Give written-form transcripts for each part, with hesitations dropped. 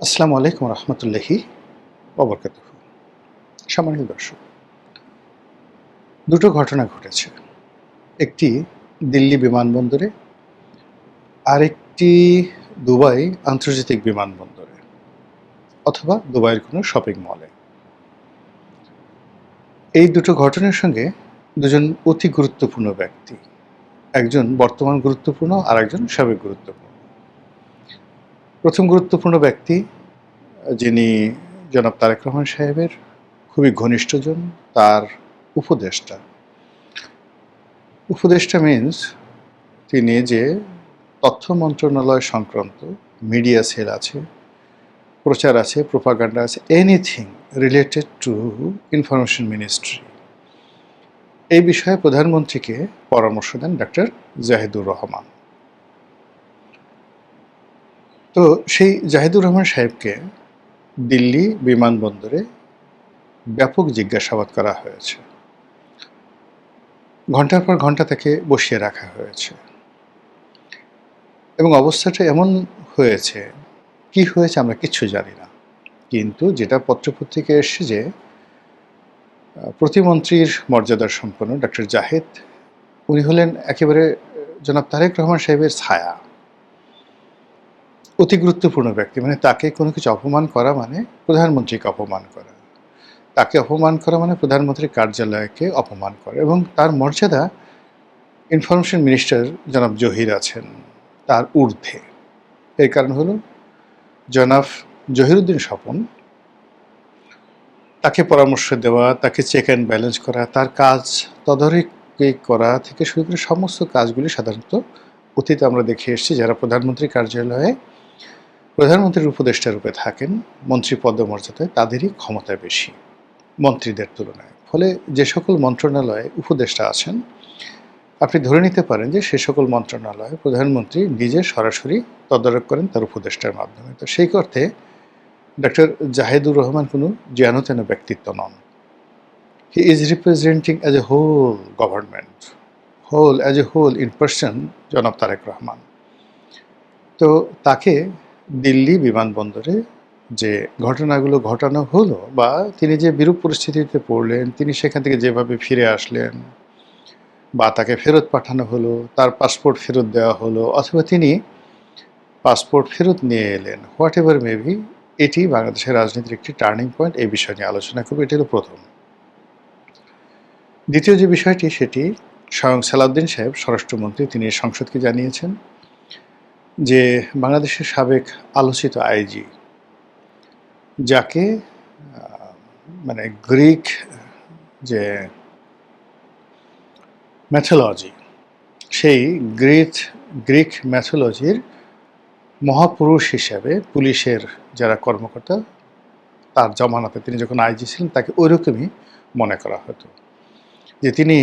আসসালামু আলাইকুম রহমতুল্লাহি ওবরকাতুহু। সম্মানিত দর্শক, দুটো ঘটনা ঘটেছে। একটি দিল্লি বিমানবন্দরে, আরেকটি দুবাই আন্তর্জাতিক বিমানবন্দরে অথবা দুবাইয়ের কোনো শপিং মলে। এই দুটো ঘটনার সঙ্গে দুজন অতি গুরুত্বপূর্ণ ব্যক্তি, একজন বর্তমান গুরুত্বপূর্ণ আর একজন সাবেক গুরুত্বপূর্ণ। প্রথম গুরুত্বপূর্ণ ব্যক্তি যিনি জনাব তারেক রহমান সাহেবের খুবই ঘনিষ্ঠজন, তার উপদেষ্টা। উপদেষ্টা মিন্স তিনি যে তথ্য মন্ত্রণালয় সংক্রান্ত মিডিয়া সেল আছে, প্রচার আছে, প্রোপাগান্ডা আছে, anything related to information ministry, এই বিষয়ে প্রধানমন্ত্রীকে পরামর্শ দেন ডাক্তার জাহিদুর রহমান। তো সেই জাহিদুর রহমান সাহেবকে দিল্লি বিমানবন্দরে ব্যাপক জিজ্ঞাসাবাদ করা হয়েছে। ঘন্টার পর ঘন্টা তাকে বসিয়ে রাখা হয়েছে এবং অবস্থাটা এমন হয়েছে, কি হয়েছে আমরা কিচ্ছু জানি না। কিন্তু যেটা পত্রপত্রিকায় এসছে যে প্রতিমন্ত্রীর মর্যাদার সম্পন্ন ডক্টর জাহিদ, উনি হলেন একেবারে জনাব তারেক রহমান সাহেবের ছায়া, অতি গুরুত্বপূর্ণ ব্যক্তি। মানে তাকে কোনো কিছু অপমান করা মানে প্রধানমন্ত্রীকে অপমান করা, তাকে অপমান করা মানে প্রধানমন্ত্রীর কার্যালয়কে অপমান করা। এবং তার মর্যাদা ইনফরমেশন মিনিস্টার জনাব জহির আছেন তার ঊর্ধ্বে। এর কারণ হলো জনাব জহিরুদ্দিন স্বপন তাকে পরামর্শ দেওয়া, তাকে চেক অ্যান্ড ব্যালেন্স করা, তার কাজ তদারকি করা থেকে শুরু করে সমস্ত কাজগুলি সাধারণত অতীতে আমরা দেখে এসেছি যারা প্রধানমন্ত্রী কার্যালয়ে প্রধানমন্ত্রীর উপদেষ্টা রূপে থাকেন, মন্ত্রী পদমর্যাদায়, তাদেরই ক্ষমতা বেশি মন্ত্রীদের তুলনায়। ফলে যে সকল মন্ত্রণালয়ে উপদেষ্টা আছেন, আপনি ধরে নিতে পারেন যে সে সকল মন্ত্রণালয়ে প্রধানমন্ত্রী নিজে সরাসরি তদারক করেন তার উপদেষ্টার মাধ্যমে। তো সেই অর্থে ডক্টর জাহিদুর রহমান কোনো যেন ব্যক্তিত্ব নন। He is representing as a whole government, as a whole in person জনাব তারেক রহমান। তো তাকে দিল্লি বিমানবন্দরে যে ঘটনাগুলো ঘটানো হলো, বা তিনি যে বিরূপ পরিস্থিতিতে পড়লেন, তিনি সেখান থেকে যেভাবে ফিরে আসলেন, বা তাকে ফেরত পাঠানো হলো, তার পাসপোর্ট ফেরত দেওয়া হলো, অথবা তিনি পাসপোর্ট ফেরত নিয়ে এলেন, হোয়াট এভার মেবি, এটি বাংলাদেশের রাজনীতির একটি টার্নিং পয়েন্ট। এই বিষয় নিয়ে আলোচনা করব। এটি হলো প্রথম। দ্বিতীয় যে বিষয়টি, সেটি স্বয়ং সালাউদ্দিন সাহেব স্বরাষ্ট্রমন্ত্রী, তিনি সংসদকে জানিয়েছেন যে বাংলাদেশের সাবেক আলোচিত আইজি, যাকে মানে গ্রিক যে ম্যাথোলজি, সেই গ্রিক ম্যাথোলজির মহাপুরুষ হিসাবে পুলিশের যারা কর্মকর্তা, তার জমানাতে তিনি যখন আইজি ছিলেন তাকে ওইরকমই মনে করা হতো, যে তিনি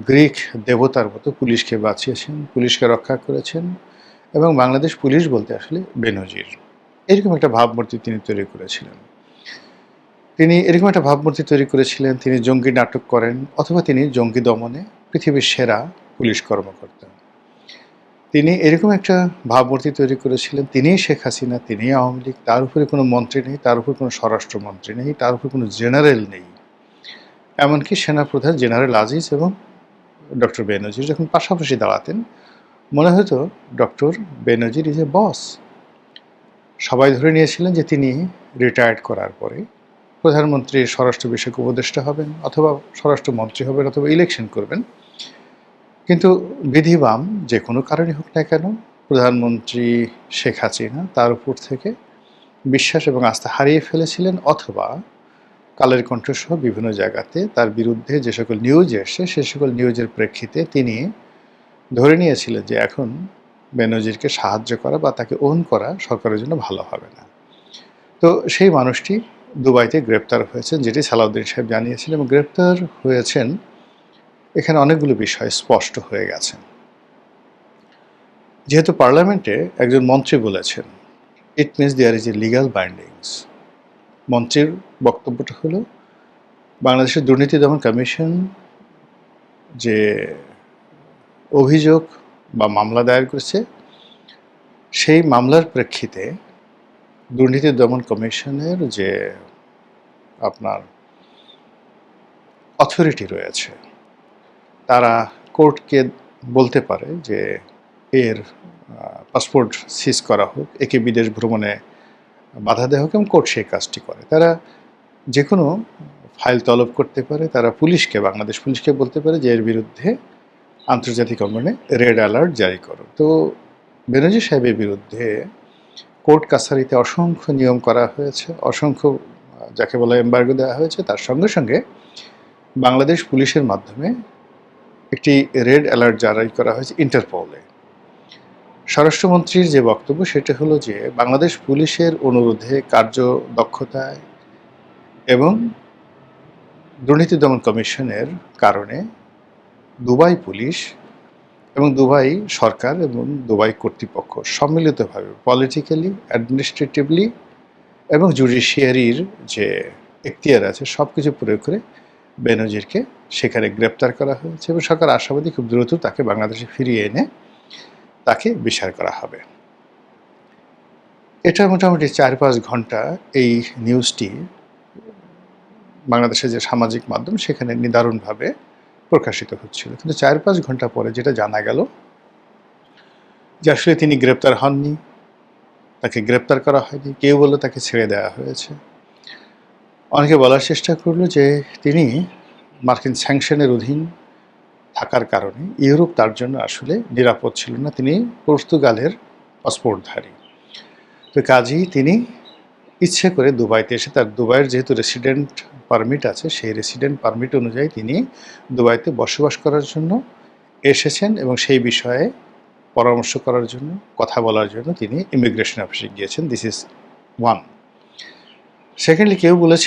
গ্রিক দেবতার মতো পুলিশকে বাঁচিয়েছেন, পুলিশকে রক্ষা করেছেন, এবং বাংলাদেশ পুলিশ বলতে আসলে বেনজির, এরকম একটা ভাবমূর্তি তিনি তৈরি করেছিলেন। তিনি জঙ্গি নাটক করেন, অথবা তিনি জঙ্গি দমনে পৃথিবীর সেরা পুলিশ কর্মকর্তা। তিনি এরকম একটা ভাবমূর্তি তৈরি করেছিলেন, তিনিই শেখ হাসিনা, তিনিই আওয়ামী লীগ, তার উপরে কোনো মন্ত্রী নেই, তার উপর কোনো স্বরাষ্ট্রমন্ত্রী নেই, তার উপর কোনো জেনারেল নেই। এমনকি সেনাপ্রধান জেনারেল আজিজ এবং ডক্টর বেনজির যখন পাশাপাশি দাঁড়াতেন, মনে হতো ডক্টর বেনজির ইজ এ বস। সবাই ধরে নিয়েছিলেন যে তিনি রিটায়ার্ড করার পরে প্রধানমন্ত্রীর স্বরাষ্ট্র বিষয়ক উপদেষ্টা হবেন, অথবা স্বরাষ্ট্রমন্ত্রী হবেন, অথবা ইলেকশন করবেন। কিন্তু বিধিবাম যে কোনো কারণে হোক না কেন, প্রধানমন্ত্রী শেখ হাসিনা তার উপর থেকে বিশ্বাস এবং আস্থা হারিয়ে ফেলেছিলেন, অথবা কালের কণ্ঠসহ বিভিন্ন জায়গাতে তার বিরুদ্ধে যে সকল নিউজ এসছে, সে সকল নিউজের প্রেক্ষিতে তিনি ধরে নিয়েছিলেন যে এখন বেনজিরকে সাহায্য করা বা তাকে ওন করা সরকারের জন্য ভালো হবে না। তো সেই মানুষটি দুবাইতে গ্রেপ্তার হয়েছেন, যেটি সালাউদ্দিন সাহেব জানিয়েছিলেন, এবং গ্রেপ্তার হয়েছেন। এখানে অনেকগুলো বিষয় স্পষ্ট হয়ে গেছে। যেহেতু পার্লামেন্টে একজন মন্ত্রী বলেছেন, it means there is a legal bindings. মন্ত্রীর বক্তব্যটা হলো বাংলাদেশের দুর্নীতি দমন কমিশন যে অভিযোগ বা মামলা দায়ের করেছে, সেই মামলার প্রেক্ষিতে দুর্নীতি দমন কমিশনের যে আপনার অথরিটি রয়েছে, তারা কোর্টকে বলতে পারে যে এর পাসপোর্ট সিজ করা হোক, একে বিদেশ ভ্রমণে বাধা দেওয়া হোক, এবং কোর্ট সেই কাজটি করে। তারা যে কোনো ফাইল তলব করতে পারে, তারা পুলিশকে, বাংলাদেশ পুলিশকে বলতে পারে যে এর বিরুদ্ধে আন্তর্জাতিক অঙ্গনে রেড অ্যালার্ট জারি করো। তো বেনজির সাহেবের বিরুদ্ধে কোর্ট কাছারিতে অসংখ্য নিয়ম করা হয়েছে, অসংখ্য যাকে বলা এম্বার্গো দেওয়া হয়েছে। তার সঙ্গে সঙ্গে বাংলাদেশ পুলিশের মাধ্যমে একটি রেড অ্যালার্ট জারি করা হয়েছে ইন্টারপোলে। স্বরাষ্ট্রমন্ত্রীর যে বক্তব্য সেটা হলো যে বাংলাদেশ পুলিশের অনুরোধে, কার্যদক্ষতায় এবং দুর্নীতি দমন কমিশনের কারণে দুবাই পুলিশ এবং দুবাই সরকার এবং দুবাই কর্তৃপক্ষ সম্মিলিতভাবে পলিটিক্যালি, অ্যাডমিনিস্ট্রেটিভলি এবং জুডিশিয়ারির যে এখতিয়ার আছে সব কিছু প্রয়োগ করে বেনজিরকে সেখানে গ্রেপ্তার করা হয়েছে, এবং সরকার আশাবাদী খুব দ্রুত তাকে বাংলাদেশে ফিরিয়ে এনে তাকে বিচার করা হবে। এটা মোটামুটি 4-5 ঘন্টা এই নিউজটি বাংলাদেশের যে সামাজিক মাধ্যম সেখানে নিদারুণভাবে প্রকাশিত হচ্ছিল। কিন্তু 4-5 ঘন্টা পরে যেটা জানা গেল যে আসলে তিনি গ্রেপ্তার হননি, তাকে গ্রেপ্তার করা হয়নি, কেউ বলল তাকে ছেড়ে দেওয়া হয়েছে। অনেকে বলার চেষ্টা করলো যে তিনি মার্কিন স্যাংশনের অধীন থাকার কারণে ইউরোপ তার জন্য আসলে নিরাপদ ছিল না, তিনি পর্তুগালের পাসপোর্টধারী। তো কাজেই তিনি ইচ্ছে করে দুবাইতে এসে, তার দুবাইয়ের যেহেতু রেসিডেন্ট পারমিট আছে, সেই রেসিডেন্ট পারমিট অনুযায়ী তিনি দুবাইতে বসবাস করার জন্য এসেছেন, এবং সেই বিষয়ে পরামর্শ করার জন্য, কথা বলার জন্য তিনি ইমিগ্রেশন অফিসে গিয়েছেন। This is one. সেকেন্ডলি কেউ বলেছে